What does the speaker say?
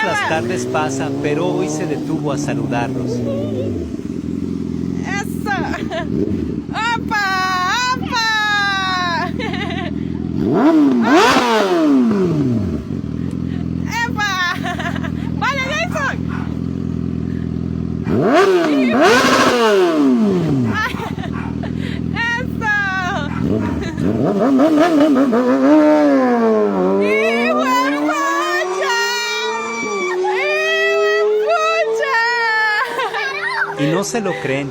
todas las tardes pasa, pero hoy se detuvo a saludarlos. ¡Eso! ¡Opa! ¡Opa! ¡Epa! ¡Vale, Jason! Y no se lo creen,